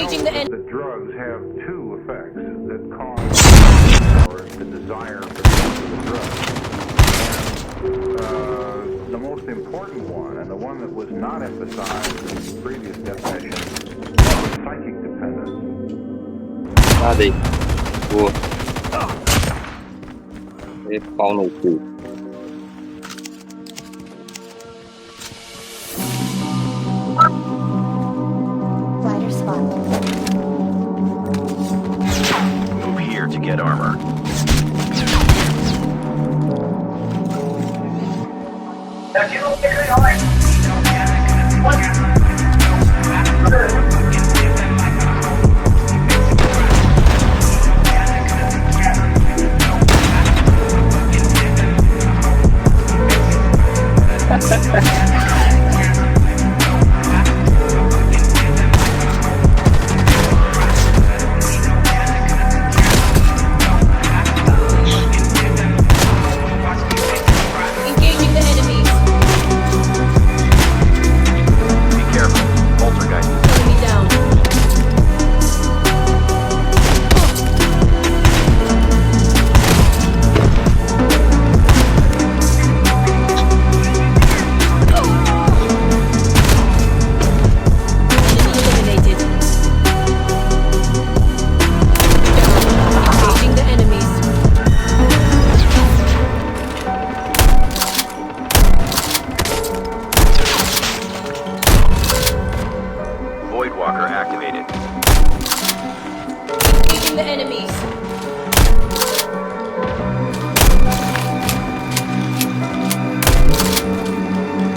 Engaging the enemy. that drugs have two effects that cause or the desire for the drug. And the most important one, and the one that was not emphasized in the previous definition, was psychic dependence. Cadê? Boa. E pau no cu. Rider spot. Move here to get armor. Engaging the enemies. Be careful. Poltergeist. Enemy down. Enemy eliminated. Engaging the enemies. Void Walker activated. Engaging the enemies.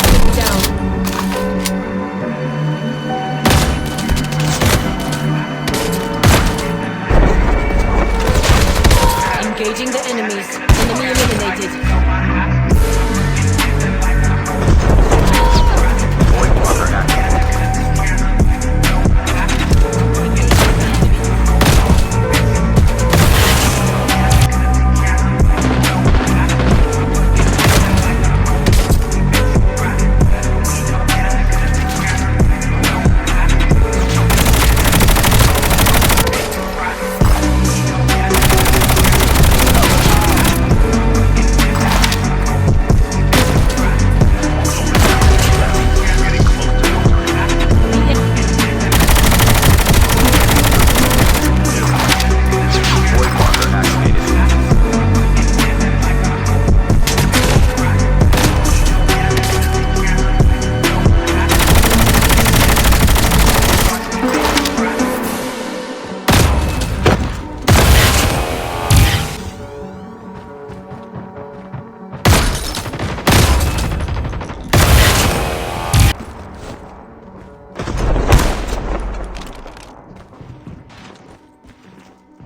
Enemy down. Engaging the enemies. Enemy eliminated. Void Walker activated. Void Walker activated.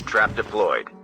Trap deployed.